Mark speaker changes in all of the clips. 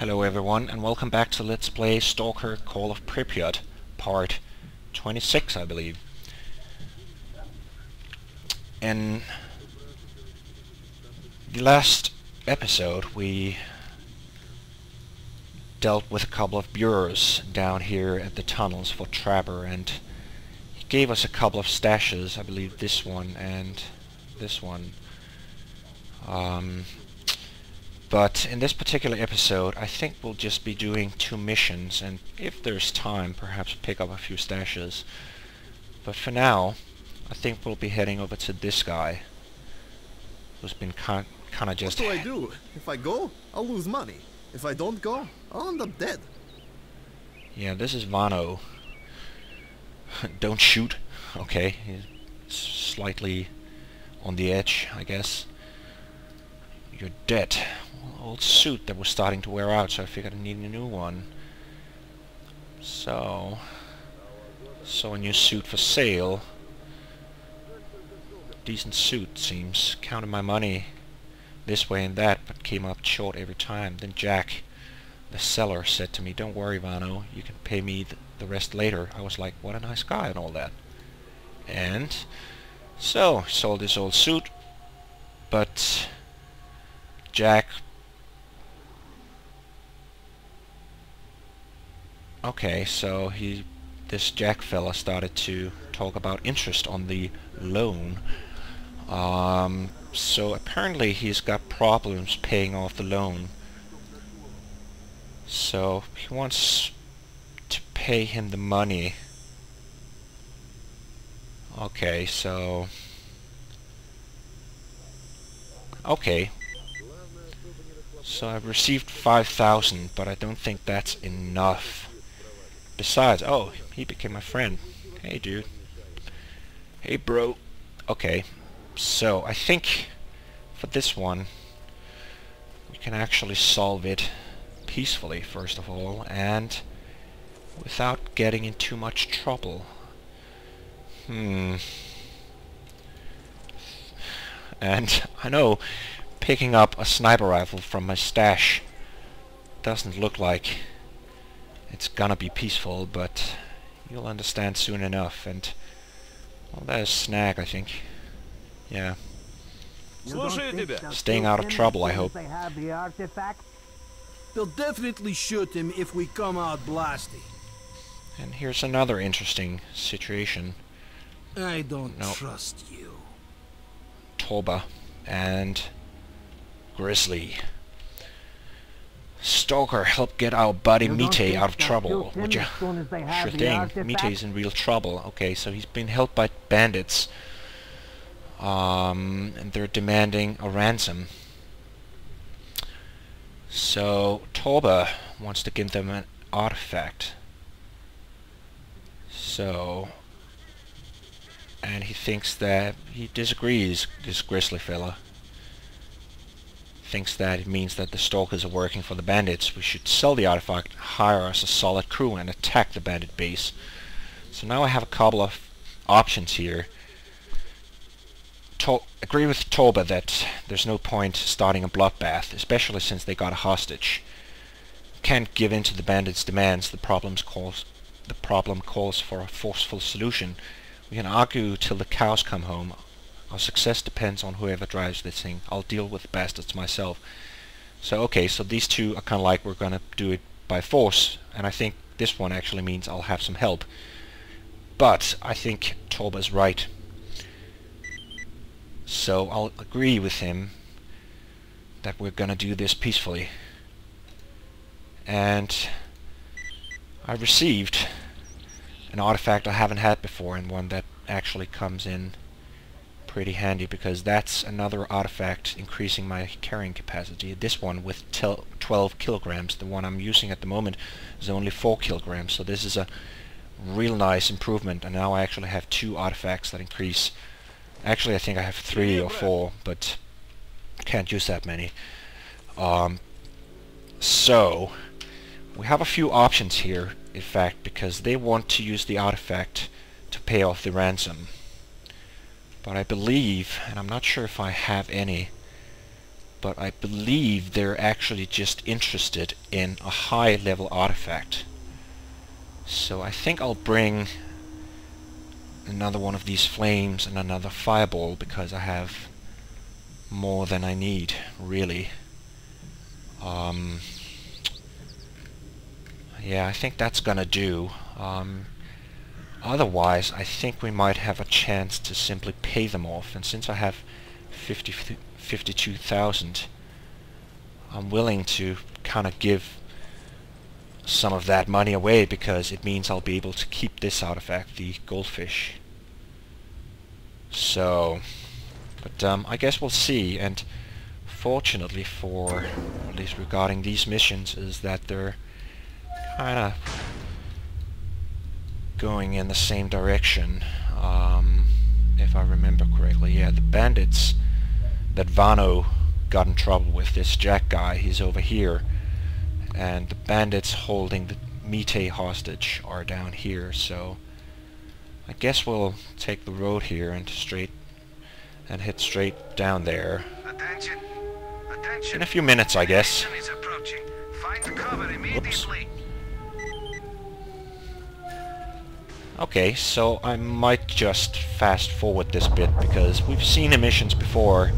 Speaker 1: Hello everyone, and welcome back to Let's Play S.T.A.L.K.E.R Call of Pripyat, part 26 I believe. In the last episode we dealt with a couple of bureaus down here at the tunnels for Trapper, and he gave us a couple of stashes, I believe this one and this one. But in this particular episode, I think we'll just be doing 2 missions, and if there's time, perhaps pick up a few stashes. But for now, I think we'll be heading over to this guy, who's been kind of just...
Speaker 2: What do I do? If I go, I'll lose money. If I don't go, I'll end up dead.
Speaker 1: Yeah, this is Vano. Don't shoot. Okay, he's slightly on the edge, I guess. You're dead. Old suit that was starting to wear out, so I figured I needed a new one. So a new suit for sale. Decent suit, seems. Counted my money this way and that, but came up short every time. Then Jack, the seller, said to me, "Don't worry, Vano, you can pay me the rest later." I was like, what a nice guy and all that. And so, sold this old suit, but Jack... Okay, so this Jack fella started to talk about interest on the loan. So apparently he's got problems paying off the loan. So he wants to pay him the money. Okay, so... Okay. So I've received 5,000, but I don't think that's enough. Besides, oh, he became my friend. Hey, dude. Hey, bro. Okay, so I think for this one we can actually solve it peacefully, first of all, and without getting in too much trouble. And I know picking up a sniper rifle from my stash doesn't look like it's gonna be peaceful, but you'll understand soon enough. And well, there's Snag, I think. Yeah. Staying out of trouble, I hope.
Speaker 3: They'll definitely shoot him if we come out blasting.
Speaker 1: And here's another interesting situation.
Speaker 3: I don't trust you.
Speaker 1: Toba and Grizzly. S.T.A.L.K.E.R, help get our buddy Mite out of trouble, would you? Sure thing, Mite's in real trouble. Okay, so he's been held by bandits. And they're demanding a ransom. So Toba wants to give them an artifact. So... and he thinks that... he disagrees, this Grizzly fella. Thinks that it means that the stalkers are working for the bandits. We should sell the artifact, hire us a solid crew, and attack the bandit base. So now I have a couple of options here. Agree with Toba that there's no point starting a bloodbath, especially since they got a hostage. Can't give in to the bandits' demands. The problem calls for a forceful solution. We can argue till the cows come home. Our success depends on whoever drives this thing. I'll deal with the bastards myself. So okay, so these two are kind of like, we're gonna do it by force, and I think this one actually means I'll have some help. But I think Toba's right. So I'll agree with him that we're gonna do this peacefully. And I received an artifact I haven't had before, and one that actually comes in pretty handy, because that's another artifact increasing my carrying capacity. This one with 12 kilograms. The one I'm using at the moment is only 4 kilograms, so this is a real nice improvement, and now I actually have 2 artifacts that increase. Actually I think I have 3 or 4, but can't use that many. So we have a few options here, in fact, because they want to use the artifact to pay off the ransom. But I believe, and I'm not sure if I have any, but I believe they're actually just interested in a high-level artifact. So I think I'll bring another one of these flames and another fireball, because I have more than I need, really. Yeah, I think that's gonna do. Otherwise, I think we might have a chance to simply pay them off, and since I have 52,000, I'm willing to kind of give some of that money away, because it means I'll be able to keep this artifact, the goldfish. So, but I guess we'll see, and fortunately for, at least regarding these missions, is that they're kind of going in the same direction. If I remember correctly, yeah, the bandits that Vano got in trouble with, this Jack guy, he's over here, and the bandits holding the Mite hostage are down here. So I guess we'll take the road here and head straight down there.
Speaker 4: Attention. Attention.
Speaker 1: In a few minutes, I guess.
Speaker 4: Is approaching. Find cover immediately.
Speaker 1: Okay, so I might just fast forward this bit, because we've seen emissions before.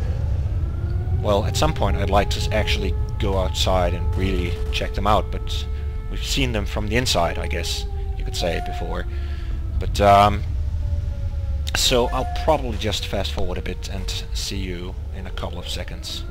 Speaker 1: Well, at some point I'd like to actually go outside and really check them out, but we've seen them from the inside, I guess you could say, before. But so I'll probably just fast forward a bit and see you in a couple of seconds.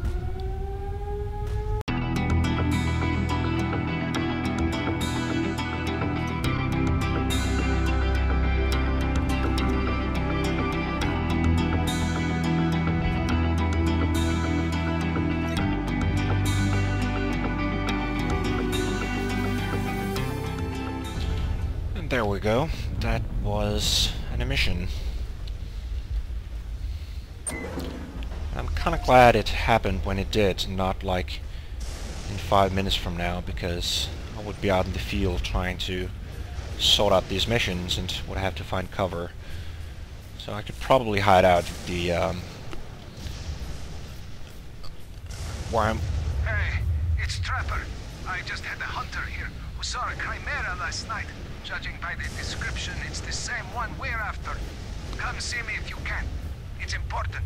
Speaker 1: There we go. That was an emission. I'm kind of glad it happened when it did, not like in 5 minutes from now, because I would be out in the field trying to sort out these missions and would have to find cover. So I could probably hide out the where I'm.
Speaker 4: Hey, it's Trapper. I just had a hunter here who saw a chimera last night. Judging by the description, it's the same one we're after. Come see me if you can. It's important.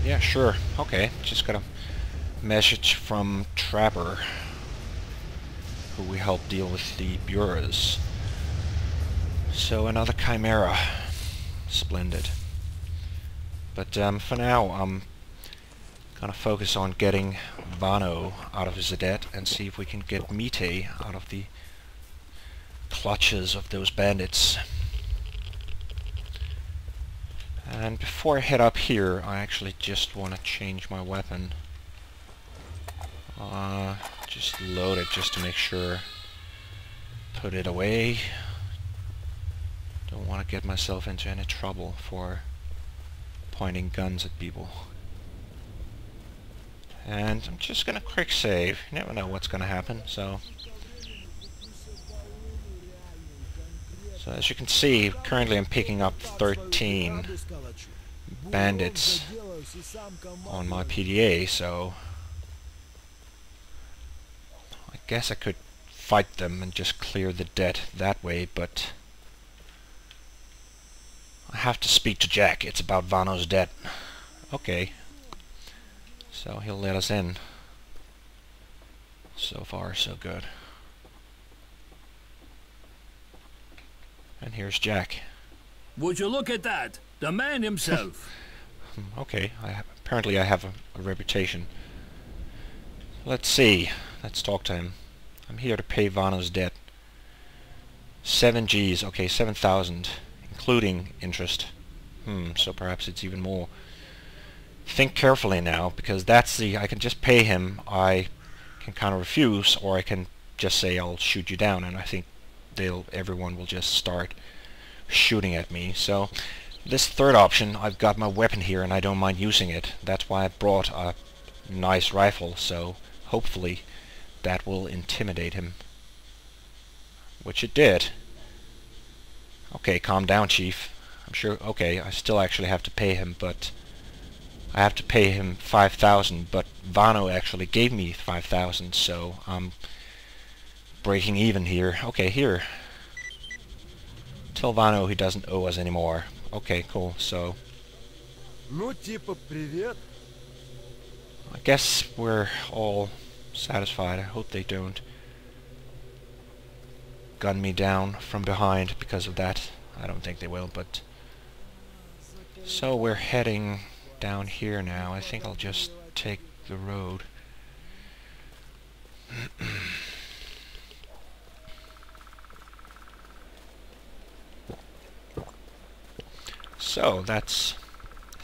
Speaker 1: Yeah, sure. Okay, just got a message from Trapper, who we helped deal with the bureaus. So another chimera. Splendid. But for now, I'm gonna focus on getting Vano out of his debt and see if we can get Mite out of the clutches of those bandits. And before I head up here, I actually just want to change my weapon. Just load it just to make sure. Put it away. Don't want to get myself into any trouble for pointing guns at people. And I'm just gonna quick save. You never know what's gonna happen, so as you can see, currently I'm picking up 13 bandits on my PDA, so I guess I could fight them and just clear the debt that way, but I have to speak to Jack. It's about Vano's debt. Okay. So he'll let us in. So far, so good. And here's Jack.
Speaker 3: Would you look at that? The man himself.
Speaker 1: Okay, apparently I have a reputation. Let's see. Let's talk to him. I'm here to pay Vano's debt. 7 Gs. Okay, 7,000, including interest. So perhaps it's even more. Think carefully now, because that's I can just pay him. I can kind of refuse, or I can just say I'll shoot you down, and I think everyone will just start shooting at me. So this third option, I've got my weapon here and I don't mind using it. That's why I brought a nice rifle, so hopefully that will intimidate him. Which it did. Okay, calm down, Chief. I'm sure, okay, I still actually have to pay him, but I have to pay him 5,000, but Vano actually gave me 5,000, so I'm breaking even here. Okay, here. Tell Vano he doesn't owe us anymore. Okay, cool, so...
Speaker 3: Ну типа привет.
Speaker 1: I guess we're all satisfied. I hope they don't gun me down from behind because of that. I don't think they will, but... So we're heading down here now. I think I'll just take the road. So that's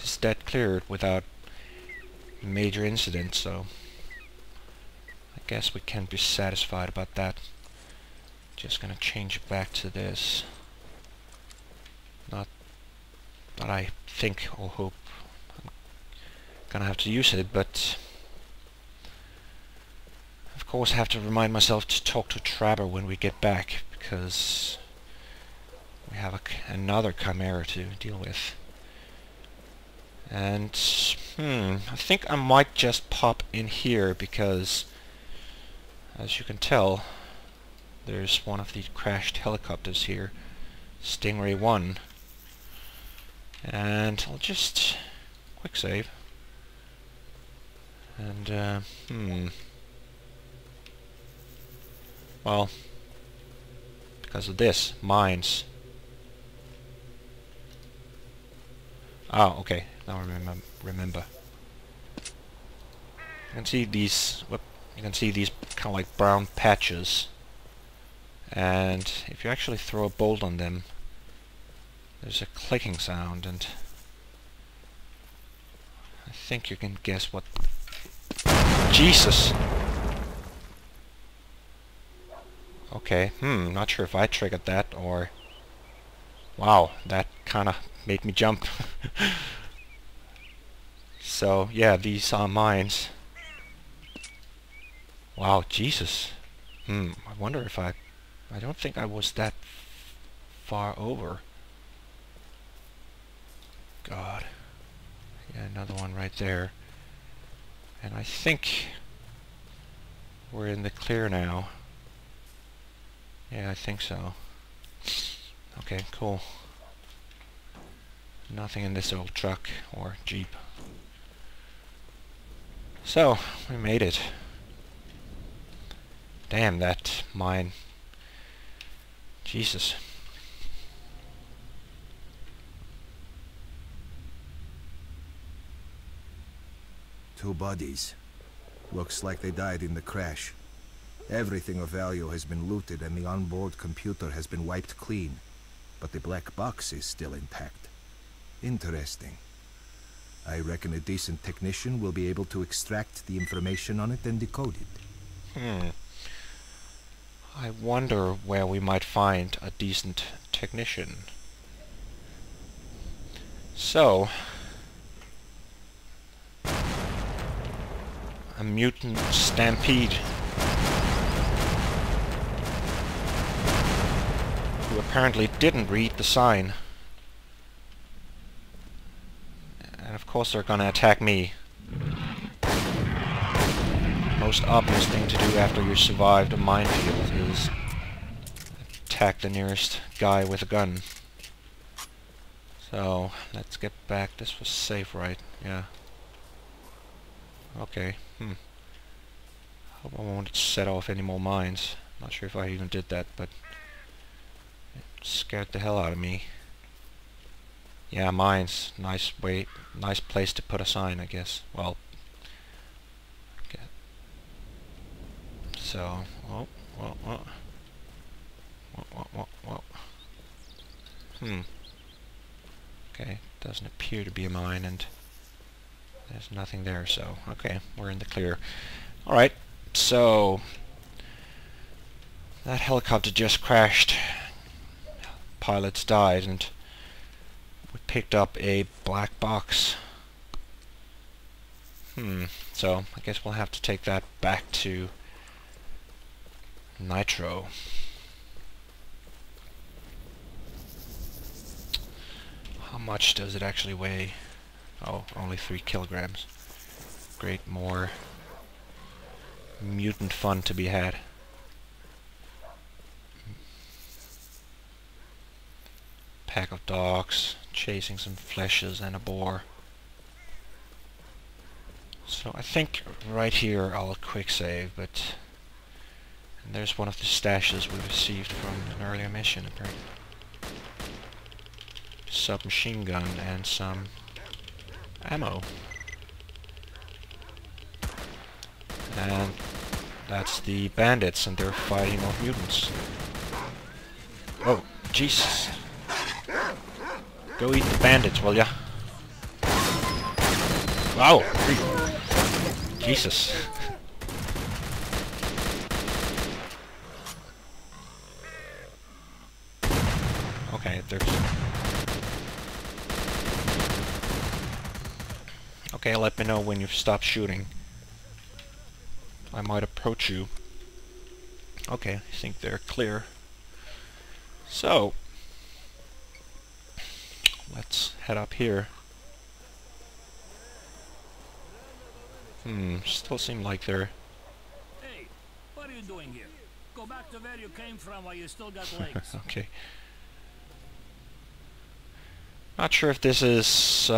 Speaker 1: S.T.A.L.K.E.R cleared without major incident, so I guess we can be satisfied about that. Just gonna change it back to this. Not that I think or hope I'm gonna have to use it, but of course I have to remind myself to talk to Trapper when we get back, because we have another chimera to deal with. And I think I might just pop in here, because as you can tell there's one of the crashed helicopters here, Stingray 1, and I'll just quick save and well, because of this mines. Oh, okay. Now I remember. You can see these. You can see these kind of like brown patches, and if you actually throw a bolt on them, there's a clicking sound, and I think you can guess what. Jesus. Okay. Not sure if I triggered that or. Wow, that kind of made me jump. So yeah, these are mines. Wow, Jesus. I wonder if I don't think I was that far over. God. Yeah, another one right there. And I think we're in the clear now. Yeah, I think so. Okay, cool. Nothing in this old truck or jeep. So, we made it. Damn, that mine. Jesus.
Speaker 5: Two bodies. Looks like they died in the crash. Everything of value has been looted and the onboard computer has been wiped clean. But the black box is still intact. Interesting. I reckon a decent technician will be able to extract the information on it and decode it.
Speaker 1: I wonder where we might find a decent technician. So, a mutant stampede who apparently didn't read the sign. And of course they're gonna attack me. Most obvious thing to do after you survived a minefield is attack the nearest guy with a gun. So, let's get back. This was safe, right? Yeah. Okay. Hope I won't set off any more mines. Not sure if I even did that, but it scared the hell out of me. Yeah, mines. Nice place to put a sign, I guess. Well, okay. So, okay, doesn't appear to be a mine, and there's nothing there, so, okay, we're in the clear. Alright, so, that helicopter just crashed. Pilots died, and we picked up a black box. So, I guess we'll have to take that back to Nitro. How much does it actually weigh? Oh, only 3 kilograms. Great, more mutant fun to be had. Pack of dogs, chasing some fleshes and a boar. So I think right here I'll quick save, but and there's one of the stashes we received from an earlier mission apparently. Submachine gun and some ammo. And that's the bandits, and they're fighting off mutants. Oh, Jesus. Go eat the bandits, will ya? Wow! Jesus. Okay, there's... Okay, let me know when you've stopped shooting. I might approach you. Okay, I think they're clear. So, let's head up here. Still seem like they're...
Speaker 3: Hey, what are you doing here? Go back to where you came from while you still got legs.
Speaker 1: Okay. Not sure if this is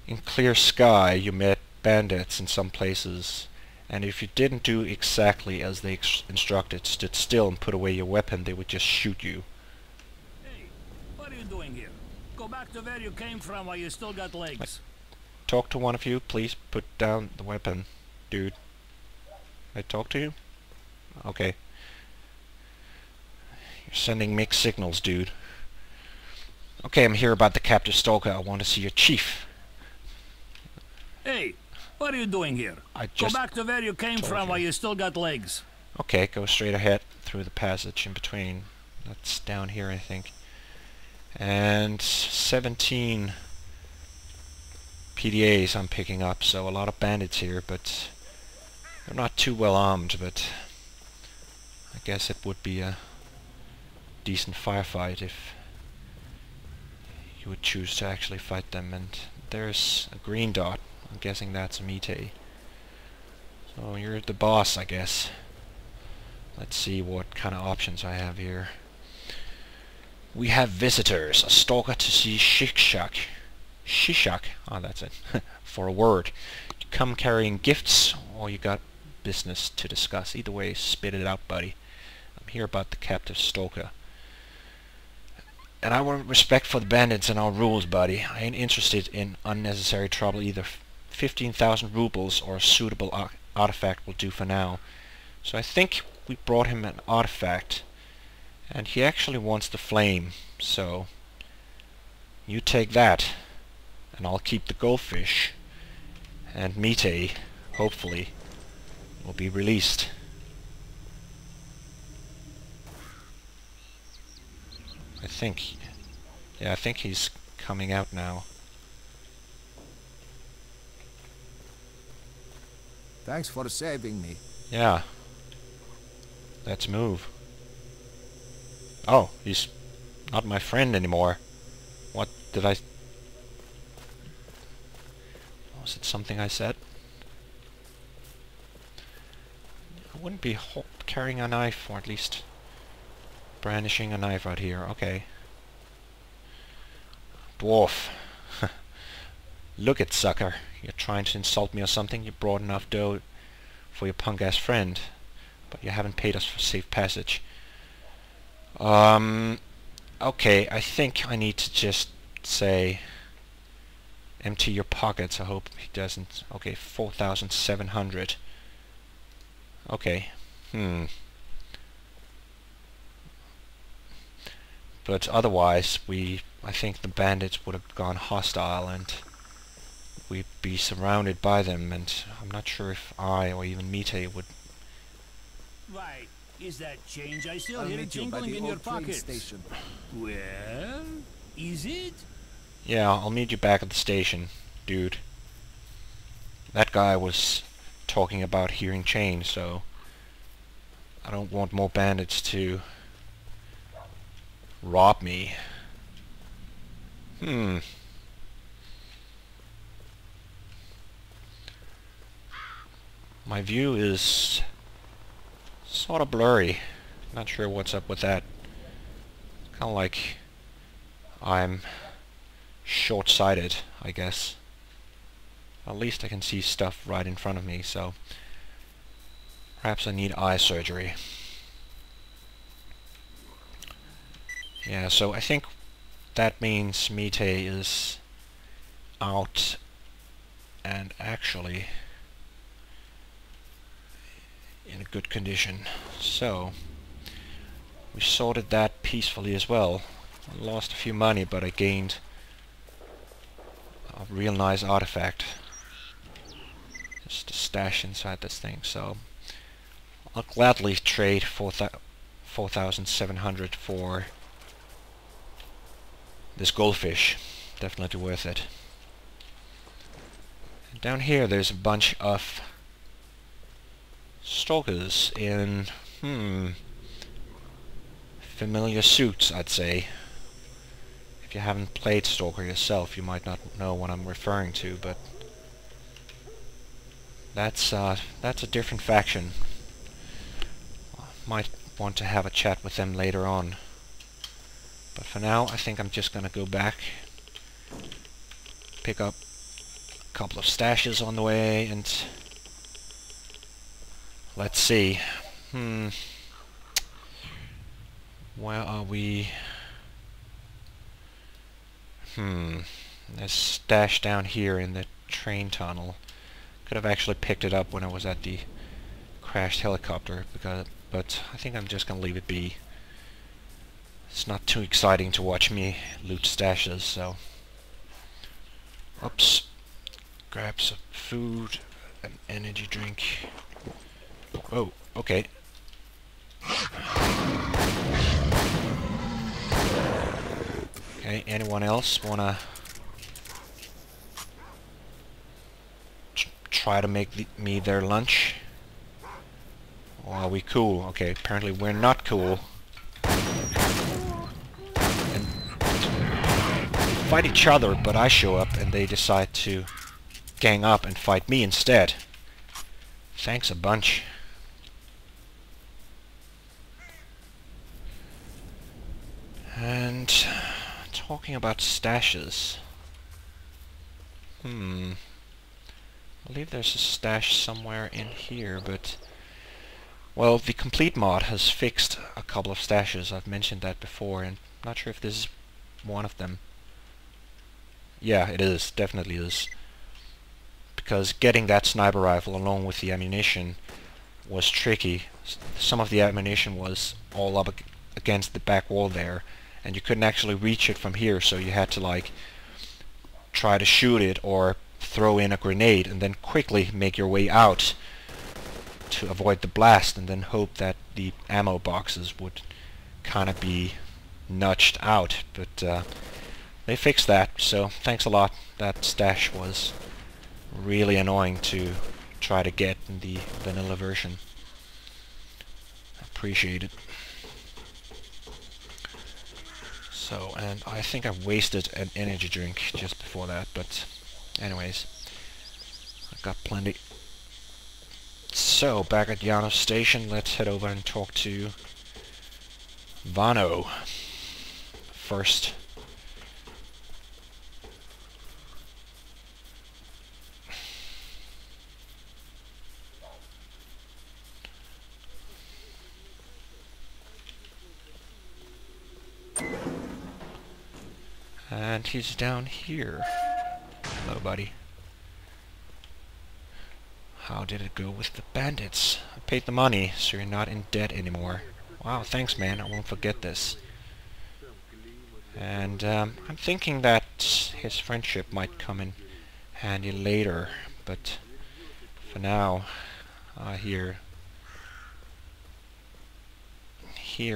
Speaker 1: in clear sky. You met bandits in some places, and if you didn't do exactly as they instructed, stood still and put away your weapon, they would just shoot you.
Speaker 3: Hey, what are you doing here? Go back to where you came from while you still got legs.
Speaker 1: Talk to one of you, please put down the weapon, dude. I talk to you? Okay. You're sending mixed signals, dude. Okay, I'm here about the captive stalker. I want to see your chief.
Speaker 3: Hey, what are you doing here?
Speaker 1: I
Speaker 3: Go
Speaker 1: just
Speaker 3: back to where you came from while you still got legs.
Speaker 1: Okay, go straight ahead through the passage in between. That's down here, I think. And 17 PDAs I'm picking up, so a lot of bandits here, but they're not too well armed, but I guess it would be a decent firefight if you would choose to actually fight them. And there's a green dot. I'm guessing that's a Mite. So you're the boss, I guess. Let's see what kind of options I have here. We have visitors. A stalker to see Shishak. Shishak. Oh, that's it. For a word. You come carrying gifts, or you got business to discuss. Either way, spit it out, buddy. I'm here about the captive stalker. And I want respect for the bandits and our rules, buddy. I ain't interested in unnecessary trouble. Either 15,000 rubles or a suitable artifact will do for now. So I think we brought him an artifact, and he actually wants the flame. So you take that, and I'll keep the goldfish, and Mite, hopefully, will be released. I think. Yeah, I think he's coming out now.
Speaker 5: Thanks for saving me.
Speaker 1: Yeah. Let's move. Oh, he's not my friend anymore. What did I... Was it something I said? I wouldn't be carrying a knife, or at least brandishing a knife out here. Okay. Dwarf. Look it, sucker. You're trying to insult me or something? You brought enough dough for your punk-ass friend, but you haven't paid us for safe passage. Okay, I think I need to just say empty your pockets. I hope he doesn't. Okay, 4,700. Okay. But otherwise, I think the bandits would have gone hostile and we'd be surrounded by them, and I'm not sure if I or even Mite would...
Speaker 3: Right. Is that change I still
Speaker 2: I'll
Speaker 3: hear
Speaker 2: meet you by
Speaker 3: jingling
Speaker 2: the
Speaker 3: in your
Speaker 2: old train
Speaker 3: pockets?
Speaker 2: station.
Speaker 3: Well, is it?
Speaker 1: Yeah, I'll meet you back at the station, dude. That guy was talking about hearing change, so I don't want more bandits to rob me. My view is sort of blurry. Not sure what's up with that. Kind of like I'm short-sighted, I guess. At least I can see stuff right in front of me, so perhaps I need eye surgery. Yeah, so I think that means Mite is out and actually in a good condition. So we sorted that peacefully as well. I lost a few money, but I gained a real nice artifact. Just a stash inside this thing, so I'll gladly trade 4,700 for this goldfish. Definitely worth it. And down here there's a bunch of stalkers in familiar suits, I'd say. If you haven't played Stalker yourself, you might not know what I'm referring to, but that's a different faction. Might want to have a chat with them later on. But for now, I think I'm just gonna go back, pick up a couple of stashes on the way, and let's see. Where are we? There's a stash down here in the train tunnel. Could have actually picked it up when I was at the crashed helicopter, but I think I'm just gonna leave it be. It's not too exciting to watch me loot stashes, so... Oops. Grab some food, an energy drink. Oh, okay. Okay, anyone else wanna try to make me their lunch? Or are we cool? Okay, apparently we're not cool. And fight each other, but I show up and they decide to gang up and fight me instead. Thanks a bunch. And talking about stashes. I believe there's a stash somewhere in here, but... Well, the Complete mod has fixed a couple of stashes. I've mentioned that before, and I'm not sure if this is one of them. Yeah, it is. Definitely is. Because getting that sniper rifle along with the ammunition was tricky. Some of the ammunition was all up against the back wall there, and you couldn't actually reach it from here, so you had to like try to shoot it or throw in a grenade and then quickly make your way out to avoid the blast, and then hope that the ammo boxes would kind of be nudged out. But they fixed that, so thanks a lot. That stash was really annoying to try to get in the vanilla version. Appreciate it. So, and I think I wasted an energy drink just before that, but anyways, I've got plenty. So, back at Janos Station, let's head over and talk to Vano first. And he's down here. Hello, buddy. How did it go with the bandits? I paid the money, so you're not in debt anymore. Wow, thanks, man. I won't forget this. And I'm thinking that his friendship might come in handy later, but for now, here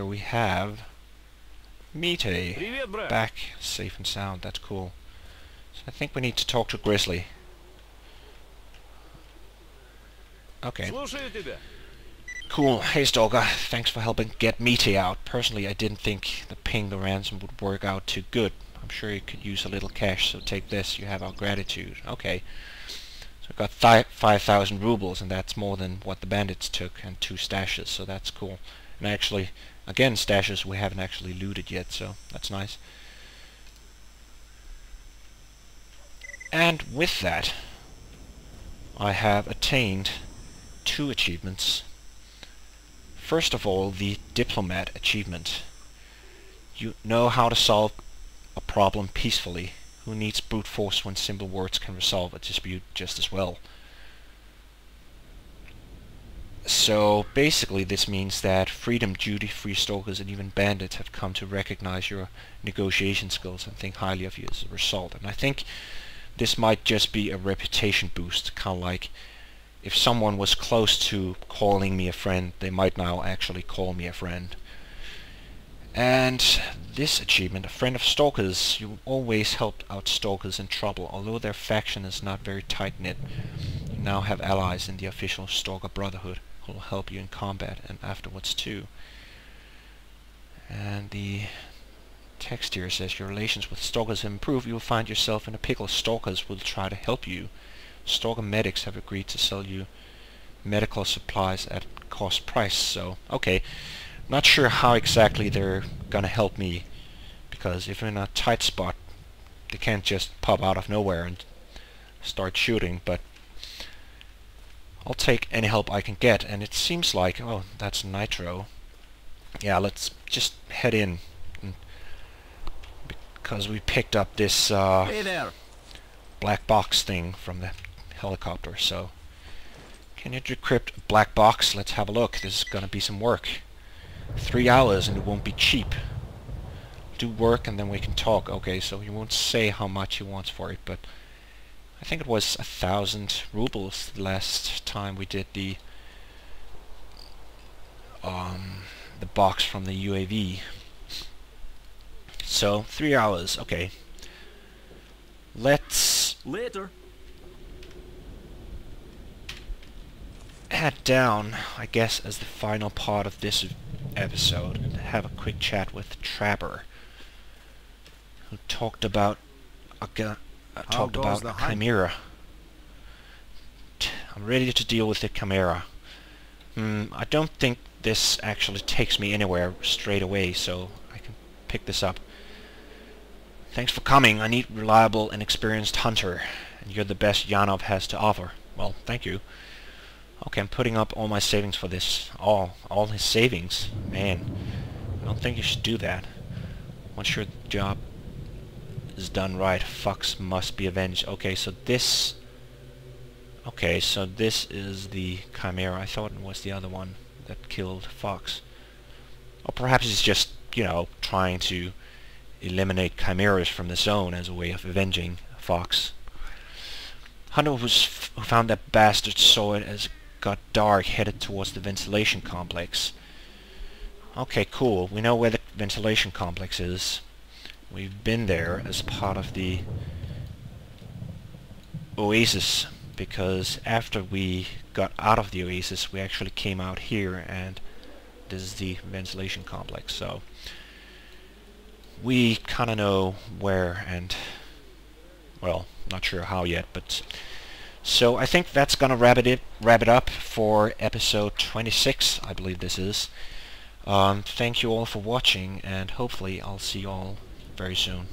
Speaker 1: we have Mite back safe and sound. That's cool. So I think we need to talk to Grizzly. Okay. Cool. Hey, Stalker. Thanks for helping get Mite out. Personally, I didn't think the paying the ransom would work out too good. I'm sure you could use a little cash, so take this. You have our gratitude. Okay. So I got 5,000 rubles, and that's more than what the bandits took, and 2 stashes, so that's cool. And actually, again, stashes we haven't actually looted yet, so that's nice. And with that, I have attained 2 achievements. First of all, the Diplomat achievement. You know how to solve a problem peacefully. Who needs brute force when simple words can resolve a dispute just as well? So basically this means that freedom, duty-free stalkers and even bandits have come to recognize your negotiation skills and think highly of you as a result. And I think this might just be a reputation boost, kind of like if someone was close to calling me a friend, they might now actually call me a friend. And this achievement, a friend of stalkers, you always helped out stalkers in trouble. Although their faction is not very tight-knit, you now have allies in the official Stalker Brotherhood who will help you in combat and afterwards too. And the text here says your relations with stalkers have improved. You will find yourself in a pickle. Stalkers will try to help you. Stalker medics have agreed to sell you medical supplies at cost price. So, okay. Not sure how exactly they're gonna help me, because if you're in a tight spot, they can't just pop out of nowhere and start shooting, but I'll take any help I can get. And it seems like, oh, that's Nitro. Yeah, let's just head in, because we picked up this
Speaker 2: Hey there.
Speaker 1: black box thing from the helicopter. So, can you decrypt a black box? Let's have a look. This is gonna be some work. 3 hours and it won't be cheap. Do work and then we can talk. Okay, so he won't say how much he wants for it, but I think it was 1,000 rubles the last time we did the box from the UAV. So 3 hours. Okay, let's
Speaker 2: Later.
Speaker 1: head down, I guess, as the final part of this episode and have a quick chat with Trapper, who talked about a chimera. I'm ready to deal with the chimera. I don't think this actually takes me anywhere straight away, so I can pick this up. Thanks for coming. I need reliable and experienced hunter, and you're the best Yanov has to offer. Well, thank you. Okay, I'm putting up all my savings for this. All his savings? Man, I don't think you should do that. Once your job is done right, Fox must be avenged. Okay, so this... Okay, so this is the Chimera. I thought it was the other one that killed Fox. Or perhaps he's just, you know, trying to eliminate chimeras from the zone as a way of avenging Fox. Hunter who found that bastard saw it as it got dark, headed towards the ventilation complex. Okay, cool. We know where the ventilation complex is. We've been there as part of the Oasis, because after we got out of the Oasis, we actually came out here, and this is the ventilation complex. So we kind of know where, and well, not sure how yet, but so I think that's gonna wrap it up for episode 26, I believe this is. Thank you all for watching, and hopefully I'll see you all very soon.